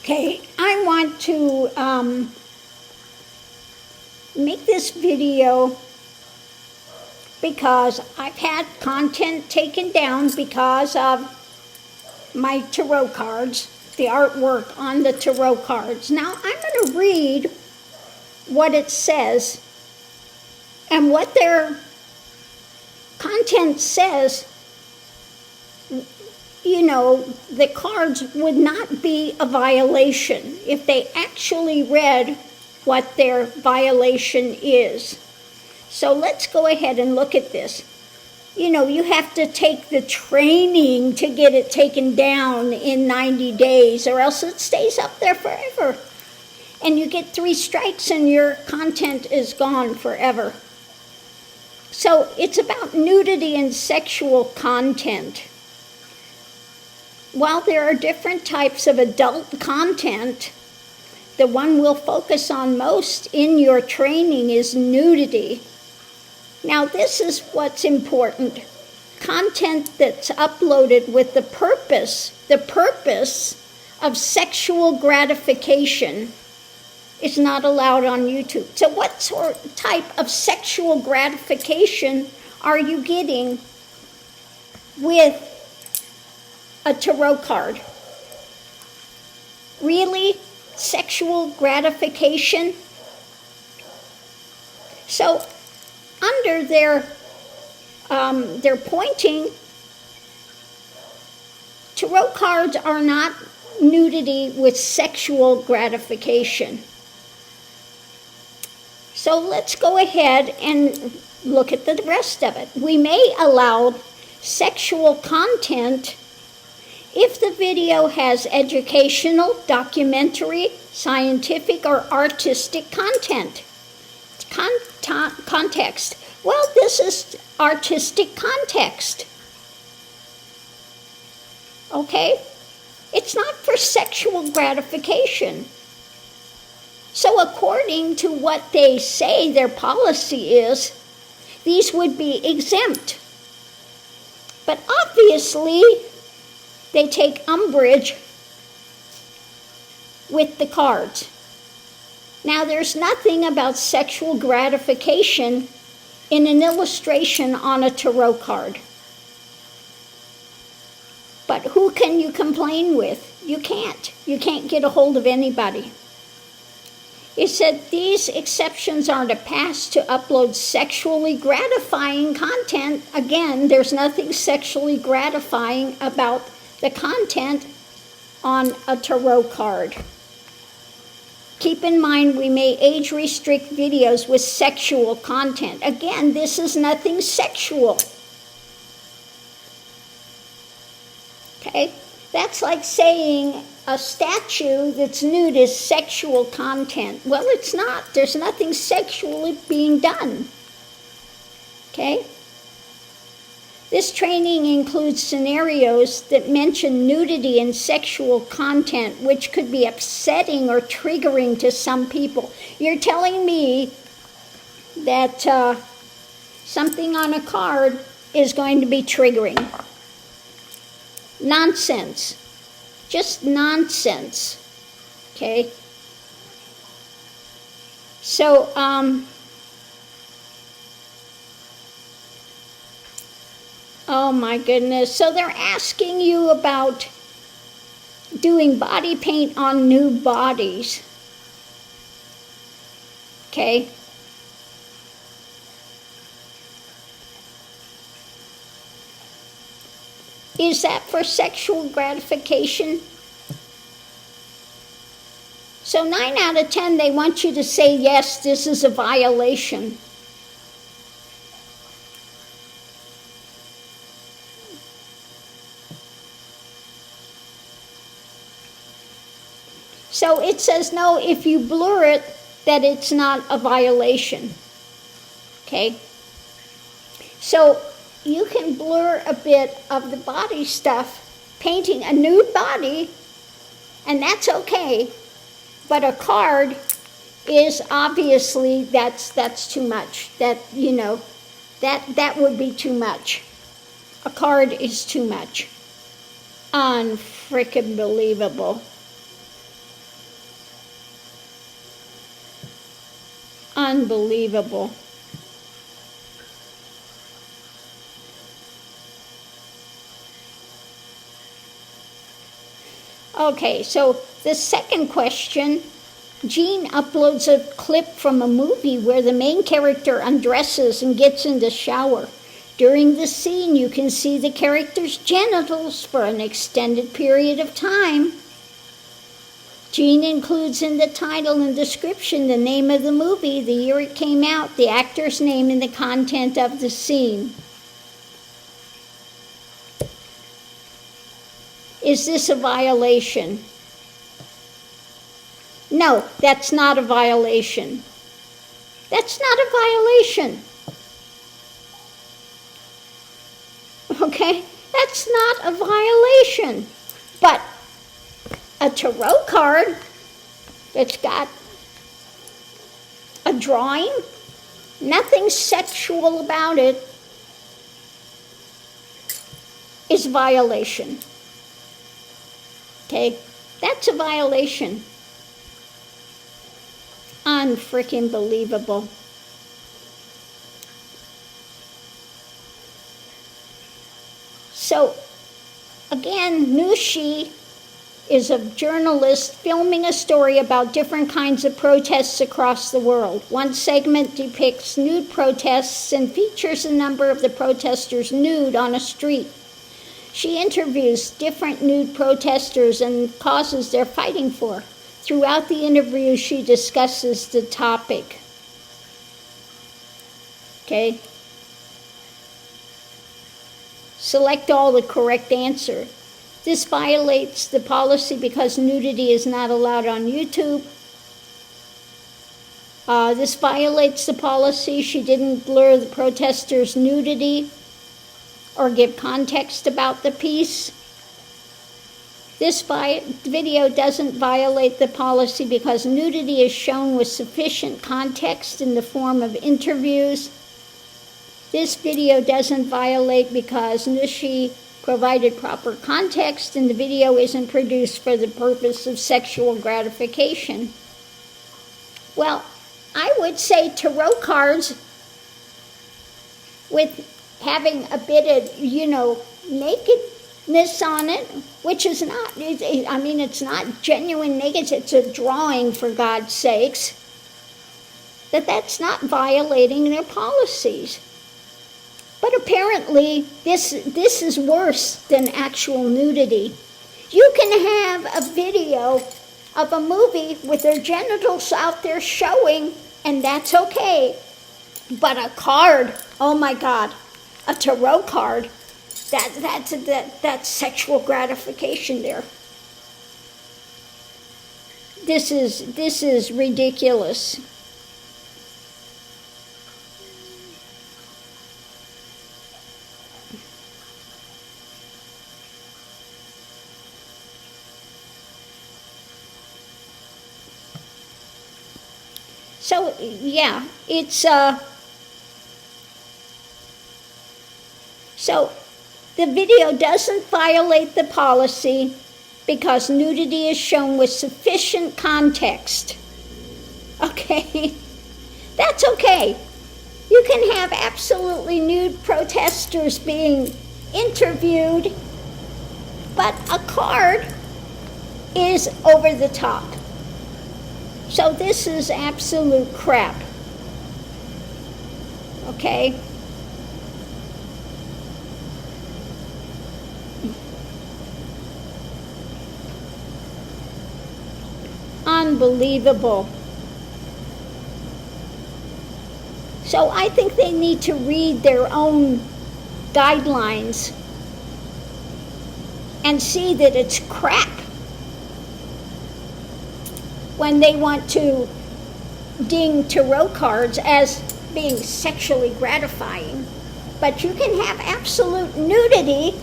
Okay, I want to make this video because I've had content taken down because of my tarot cards, the artwork on the tarot cards. Now I'm going to read what it says, and what their content says. You know, the cards would not be a violation if they actually read what their violation is. So let's go ahead and look at this. You know, you have to take the training to get it taken down in 90 days, or else it stays up there forever. And you get 3 strikes and your content is gone forever. So it's about nudity and sexual content. While there are different types of adult content, the one we'll focus on most in your training is nudity. Now, this is what's important. Content that's uploaded with the purpose of sexual gratification is not allowed on YouTube. So what type of sexual gratification are you getting with a tarot card? Really? Sexual gratification? So under their pointing, tarot cards are not nudity with sexual gratification. So let's go ahead and look at the rest of it. We may allow sexual content if the video has educational, documentary, scientific, or artistic content. Context. Well, this is artistic context. Okay? It's not for sexual gratification. So according to what they say their policy is, these would be exempt. But obviously, they take umbrage with the cards. Now, there's nothing about sexual gratification in an illustration on a tarot card. But who can you complain with? You can't. You can't get a hold of anybody. It said these exceptions are to pass to upload sexually gratifying content. Again, there's nothing sexually gratifying about the content on a tarot card. Keep in mind, we may age restrict videos with sexual content. Again, this is nothing sexual. Okay? That's like saying a statue that's nude is sexual content. Well, it's not. There's nothing sexually being done. Okay? This training includes scenarios that mention nudity and sexual content, which could be upsetting or triggering to some people. You're telling me that something on a card is going to be triggering. Nonsense. Just nonsense. Okay? So, oh my goodness. So they're asking you about doing body paint on new bodies. Okay? Is that for sexual gratification? So 9 out of 10, they want you to say, yes, this is a violation. So it says, no, if you blur it, that it's not a violation. Okay? So you can blur a bit of the body stuff, painting a nude body, and that's okay. But a card is obviously, that's too much. That, you know, that would be too much. A card is too much. Unfreaking believable. Unbelievable. Okay, so the second question, Jean uploads a clip from a movie where the main character undresses and gets in the shower. During the scene, you can see the character's genitals for an extended period of time. Jean includes in the title and description the name of the movie, the year it came out, the actor's name, and the content of the scene. Is this a violation? No, that's not a violation. That's not a violation. Okay? That's not a violation. But a tarot card that's got a drawing, nothing sexual about it, is violation. Okay? That's a violation. Unfreaking believable. So, again, Nushi is a journalist filming a story about different kinds of protests across the world. One segment depicts nude protests and features a number of the protesters nude on a street. She interviews different nude protesters and causes they're fighting for. Throughout the interview, she discusses the topic. Okay? Select all the correct answer. This violates the policy because nudity is not allowed on YouTube. This violates the policy. She didn't blur the protesters' nudity or give context about the piece. This video doesn't violate the policy because nudity is shown with sufficient context in the form of interviews. This video doesn't violate because Nushi provided proper context and the video isn't produced for the purpose of sexual gratification. Well, I would say tarot cards with having a bit of, nakedness on it, which is not, it's not genuine naked, it's a drawing, for God's sakes, that's not violating their policies. But apparently, this is worse than actual nudity. You can have a video of a movie with their genitals out there showing, and that's okay. But a card, oh my God, a tarot card, that's sexual gratification there. This is ridiculous. So, yeah, it's, so the video doesn't violate the policy because nudity is shown with sufficient context. Okay? That's okay. You can have absolutely nude protesters being interviewed, but a card is over the top. So this is absolute crap. Okay? Unbelievable. So I think they need to read their own guidelines and see that it's crap when they want to ding tarot cards as being sexually gratifying. But you can have absolute nudity,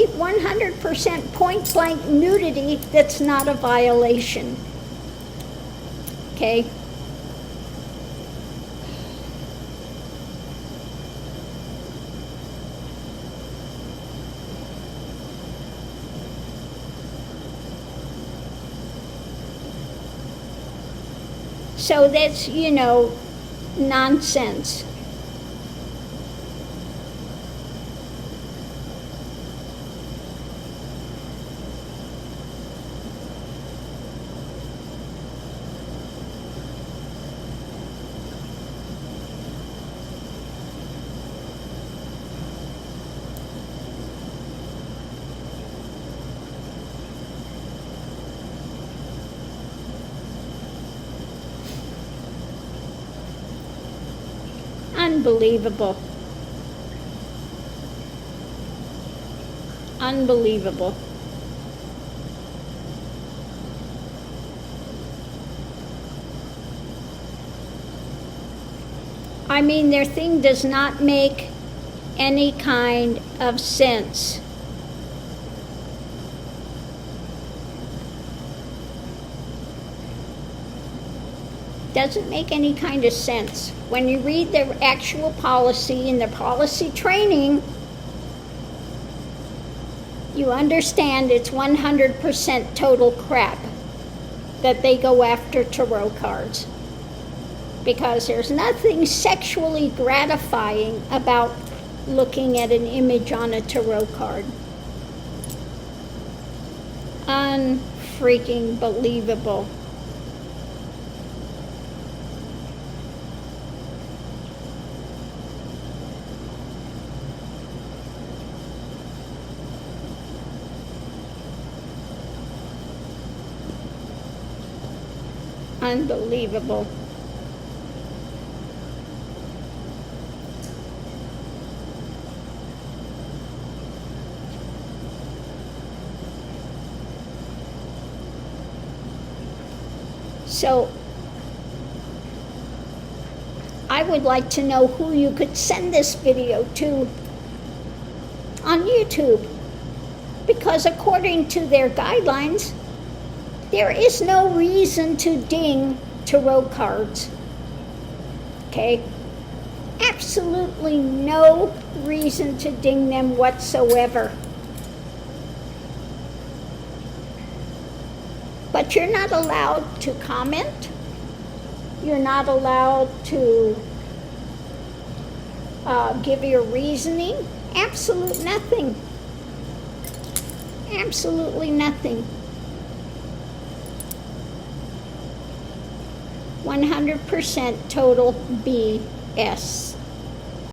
100% point blank nudity that's not a violation. Okay? So that's, nonsense. Unbelievable. Unbelievable. I mean, their thing does not make any kind of sense. Doesn't make any kind of sense. When you read their actual policy and their policy training, you understand it's 100% total crap that they go after tarot cards. Because there's nothing sexually gratifying about looking at an image on a tarot card. Unfreaking believable. Unbelievable. So, I would like to know who you could send this video to on YouTube, because according to their guidelines, there is no reason to ding tarot cards. Okay? Absolutely no reason to ding them whatsoever. But you're not allowed to comment. You're not allowed to give your reasoning. Absolute nothing. Absolutely nothing. 100% total BS.